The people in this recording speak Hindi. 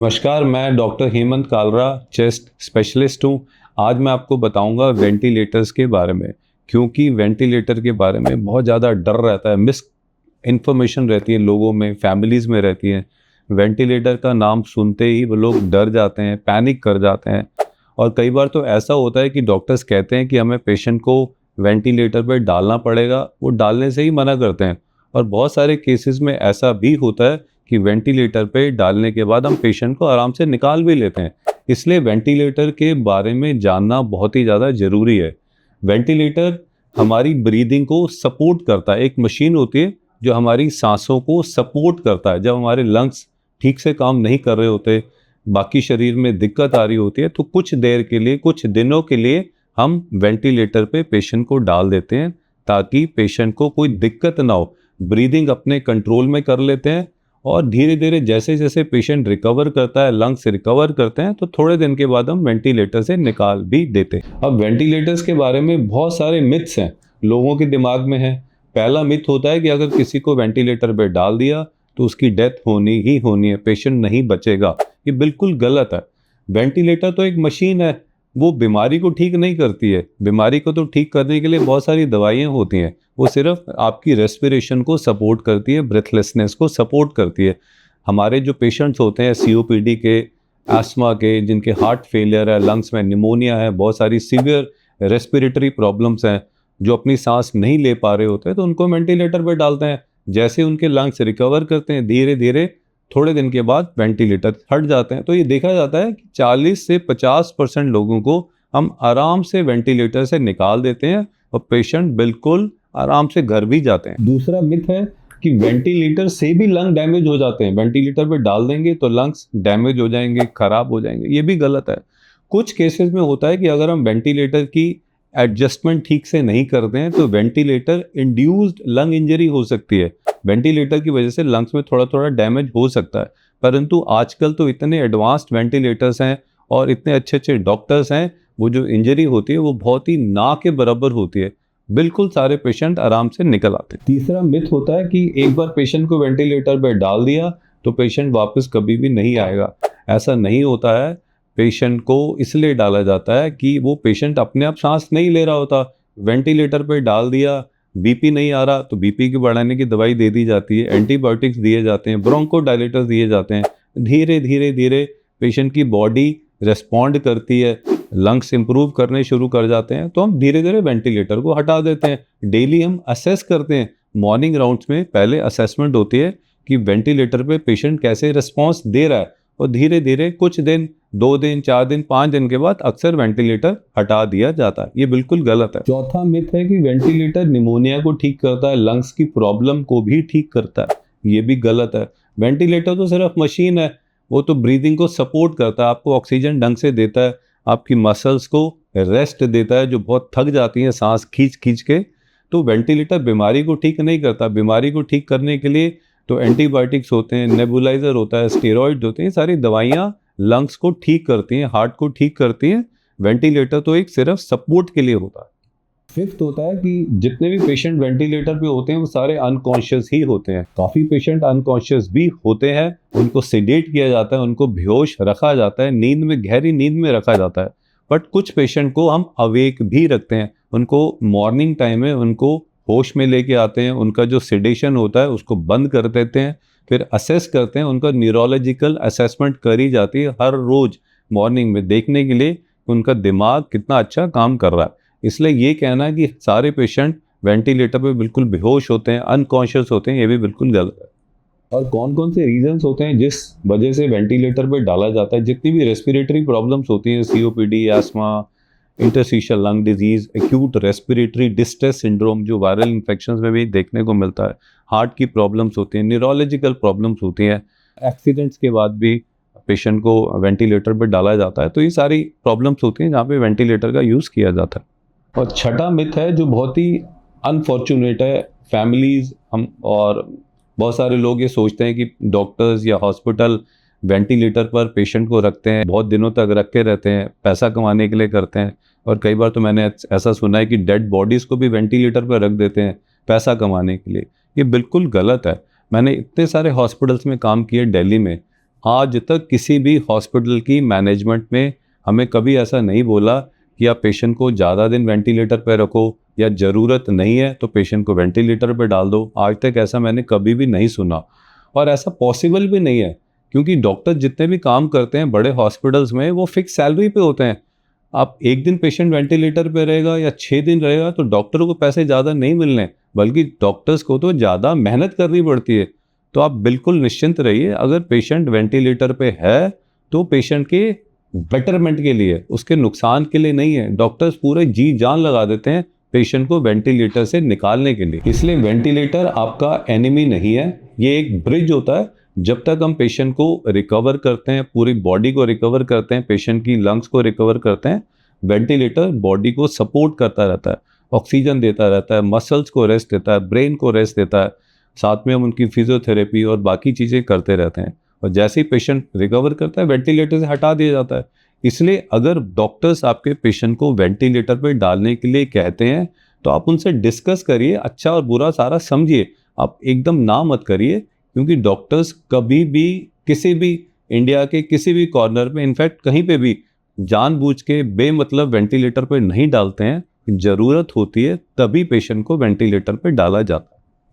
नमस्कार, मैं doctor Hemant Kalra, chest specialist हूँ। आज मैं आपको बताऊंगा वेंटिलेटर्स के बारे में, क्योंकि वेंटिलेटर के बारे में बहुत ज़्यादा डर रहता है, मिस इन्फॉर्मेशन रहती है लोगों में, फैमिलीज़ में रहती है। वेंटिलेटर का नाम सुनते ही वो लोग डर जाते हैं, पैनिक कर जाते हैं। और कई बार तो ऐसा होता है कि डॉक्टर्स कहते हैं कि हमें पेशेंट को वेंटिलेटर पर डालना पड़ेगा, वो डालने से ही मना करते हैं। और बहुत सारे केसेस में ऐसा भी होता है कि वेंटिलेटर पे डालने के बाद हम पेशेंट को आराम से निकाल भी लेते हैं। इसलिए वेंटिलेटर के बारे में जानना बहुत ही ज़्यादा ज़रूरी है। वेंटिलेटर हमारी ब्रीदिंग को सपोर्ट करता है। एक मशीन होती है जो हमारी सांसों को सपोर्ट करता है। जब हमारे लंग्स ठीक से काम नहीं कर रहे होते, बाकी शरीर में दिक्कत आ रही होती है, तो कुछ देर के लिए, कुछ दिनों के लिए हम वेंटिलेटर पे पेशेंट को डाल देते हैं, ताकि पेशेंट को कोई दिक्कत ना हो। ब्रीदिंग अपने कंट्रोल में कर लेते हैं और धीरे धीरे जैसे जैसे पेशेंट रिकवर करता है, लंग्स रिकवर करते हैं, तो थोड़े दिन के बाद हम वेंटिलेटर से निकाल भी देते हैं। अब वेंटिलेटर्स के बारे में बहुत सारे मिथ्स हैं लोगों के दिमाग में है। पहला मिथ होता है कि अगर किसी को वेंटिलेटर पे डाल दिया तो उसकी डेथ होनी ही होनी है, पेशेंट नहीं बचेगा। ये बिल्कुल गलत है। वेंटिलेटर तो एक मशीन है, वो बीमारी को ठीक नहीं करती है। बीमारी को तो ठीक करने के लिए बहुत सारी दवाइयाँ होती हैं, वो सिर्फ आपकी रेस्पिरेशन को सपोर्ट करती है, ब्रेथलेसनेस को सपोर्ट करती है। हमारे जो पेशेंट्स होते हैं सीओपीडी के, एस्मा के, जिनके हार्ट फेलियर है, लंग्स में निमोनिया है, बहुत सारी सीवियर रेस्पिरेटरी प्रॉब्लम्स हैं, जो अपनी सांस नहीं ले पा रहे होते हैं, तो उनको वेंटिलेटर पर डालते हैं। जैसे उनके लंग्स रिकवर करते हैं, धीरे धीरे थोड़े दिन के बाद वेंटिलेटर हट जाते हैं। तो ये देखा जाता है कि 40 से 50% लोगों को हम आराम से वेंटिलेटर से निकाल देते हैं और पेशेंट बिल्कुल आराम से घर भी जाते हैं। दूसरा मिथ है कि वेंटिलेटर से भी लंग डैमेज हो जाते हैं। वेंटिलेटर पे डाल देंगे तो लंग्स डैमेज हो जाएंगे, खराब हो जाएंगे। ये भी गलत है। कुछ केसेस में होता है कि अगर हम वेंटिलेटर की एडजस्टमेंट ठीक से नहीं करते हैं तो वेंटिलेटर इंड्यूस्ड लंग इंजरी हो सकती है। वेंटिलेटर की वजह से लंग्स में थोड़ा थोड़ा डैमेज हो सकता है। परंतु आजकल तो इतने एडवांस्ड वेंटिलेटर्स हैं और इतने अच्छे अच्छे डॉक्टर्स हैं, वो जो इंजरी होती है वो बहुत ही ना के बराबर होती है। बिल्कुल सारे पेशेंट आराम से निकल आते हैं। तीसरा मिथ होता है कि एक बार पेशेंट को वेंटिलेटर पर डाल दिया तो पेशेंट वापस कभी भी नहीं आएगा। ऐसा नहीं होता है। पेशेंट को इसलिए डाला जाता है कि वो पेशेंट अपने आप सांस नहीं ले रहा होता। वेंटिलेटर पर डाल दिया, बीपी नहीं आ रहा तो बीपी की बढ़ाने की दवाई दे दी जाती है, एंटीबायोटिक्स दिए जाते हैं, ब्रोंकोडायलेटर्स दिए जाते हैं। धीरे धीरे धीरे पेशेंट की बॉडी रिस्पॉन्ड करती है, लंग्स इंप्रूव करने शुरू कर जाते हैं, तो हम धीरे धीरे वेंटिलेटर को हटा देते हैं। डेली हम असेस करते हैं। मॉर्निंग राउंड्स में पहले असेसमेंट होती है कि वेंटिलेटर पे पेशेंट कैसे रिस्पॉन्स दे रहा है, और धीरे धीरे कुछ दिन, 2 दिन, 4 दिन, 5 दिन के बाद अक्सर वेंटिलेटर हटा दिया जाता है। ये बिल्कुल गलत है। चौथा मिथ है कि वेंटिलेटर निमोनिया को ठीक करता है, लंग्स की प्रॉब्लम को भी ठीक करता है। ये भी गलत है। वेंटिलेटर तो सिर्फ मशीन है, वो तो ब्रीदिंग को सपोर्ट करता है, आपको ऑक्सीजन ढंग से देता है, आपकी मसल्स को रेस्ट देता है जो बहुत थक जाती हैं सांस खींच खींच के। तो वेंटिलेटर बीमारी को ठीक नहीं करता। बीमारी को ठीक करने के लिए तो एंटीबायोटिक्स होते हैं, नेबुलाइजर होता है, स्टेरॉइड होते हैं, ये सारी दवाइयाँ लंग्स को ठीक करती हैं, हार्ट को ठीक करती हैं। वेंटिलेटर तो एक सिर्फ सपोर्ट के लिए होता है। फिफ्थ होता है कि जितने भी पेशेंट वेंटिलेटर पे होते हैं वो सारे अनकॉन्शियस ही होते हैं। काफ़ी पेशेंट अनकॉन्शियस भी होते हैं, उनको सेडेट किया जाता है, उनको बेहोश रखा जाता है, नींद में, गहरी नींद में रखा जाता है। बट कुछ पेशेंट को हम अवेक भी रखते हैं, उनको मॉर्निंग टाइम में उनको होश में लेके आते हैं, उनका जो सेडेशन होता है उसको बंद कर देते हैं, फिर असेस करते हैं। उनका न्यूरोलॉजिकल असेसमेंट करी जाती है हर रोज़ मॉर्निंग में, देखने के लिए कि उनका दिमाग कितना अच्छा काम कर रहा है। इसलिए ये कहना कि सारे पेशेंट वेंटिलेटर पे बिल्कुल बेहोश होते हैं, अनकॉन्शियस होते हैं, ये भी बिल्कुल गलत है। और कौन कौन से रीजंस होते हैं जिस वजह से वेंटिलेटर पे डाला जाता है? जितनी भी रेस्पिरेटरी प्रॉब्लम्स होती हैं, COPD, ESMA, interstitial lung disease, acute respiratory distress syndrome जो वायरल इन्फेक्शंस में भी देखने को मिलता है, हार्ट की प्रॉब्लम्स होती हैं, न्यूरोलॉजिकल प्रॉब्लम्स होती हैं, एक्सीडेंट्स के बाद भी पेशेंट को वेंटिलेटर पर डाला जाता है। तो ये सारी प्रॉब्लम्स होती हैं जहाँ पे वेंटिलेटर का यूज़ किया जाता है। और छठा मिथ है जो बहुत ही अनफॉर्चुनेट है, फैमिलीज हम और बहुत सारे लोग ये सोचते हैं कि डॉक्टर्स या हॉस्पिटल वेंटिलेटर पर पेशेंट को रखते हैं, बहुत दिनों तक रख के रहते हैं, पैसा कमाने के लिए करते हैं। और कई बार तो मैंने ऐसा सुना है कि डेड बॉडीज़ को भी वेंटिलेटर पर रख देते हैं पैसा कमाने के लिए। ये बिल्कुल गलत है। मैंने इतने सारे हॉस्पिटल्स में काम किए दिल्ली में, आज तक किसी भी हॉस्पिटल की मैनेजमेंट में हमें कभी ऐसा नहीं बोला कि आप पेशेंट को ज़्यादा दिन वेंटिलेटर पे रखो या ज़रूरत नहीं है तो पेशेंट को वेंटिलेटर पे डाल दो। आज तक ऐसा मैंने कभी भी नहीं सुना और ऐसा पॉसिबल भी नहीं है, क्योंकि डॉक्टर जितने भी काम करते हैं बड़े हॉस्पिटल्स में वो फिक्स सैलरी पे होते हैं। आप एक दिन पेशेंट वेंटिलेटर पे रहेगा या 6 दिन रहेगा तो डॉक्टरों को पैसे ज़्यादा नहीं मिलने, बल्कि डॉक्टर्स को तो ज़्यादा मेहनत करनी पड़ती है। तो आप बिल्कुल निश्चिंत रहिए, अगर पेशेंट वेंटिलेटर पे है तो पेशेंट के बेटरमेंट के लिए, उसके नुकसान के लिए नहीं है। डॉक्टर्स पूरे जी जान लगा देते हैं पेशेंट को वेंटिलेटर से निकालने के लिए। इसलिए वेंटिलेटर आपका एनिमी नहीं है, ये एक ब्रिज होता है। जब तक हम पेशेंट को रिकवर करते हैं, पूरी बॉडी को रिकवर करते हैं, पेशेंट की लंग्स को रिकवर करते हैं, वेंटिलेटर बॉडी को सपोर्ट करता रहता है, ऑक्सीजन देता रहता है, मसल्स को रेस्ट देता है, ब्रेन को रेस्ट देता है, साथ में हम उनकी फिजियोथेरेपी और बाकी चीज़ें करते रहते हैं। और जैसे ही पेशेंट रिकवर करता है वेंटिलेटर से हटा दिया जाता है। इसलिए अगर डॉक्टर्स आपके पेशेंट को वेंटिलेटर पर डालने के लिए कहते हैं तो आप उनसे डिस्कस करिए, अच्छा और बुरा सारा समझिए, आप एकदम ना मत करिए। क्योंकि डॉक्टर्स कभी भी किसी भी इंडिया के किसी भी कॉर्नर में, इनफैक्ट कहीं पे भी जानबूझ के बेमतलब वेंटिलेटर पे नहीं डालते हैं। ज़रूरत होती है तभी पेशेंट को वेंटिलेटर पे डाला जाता है।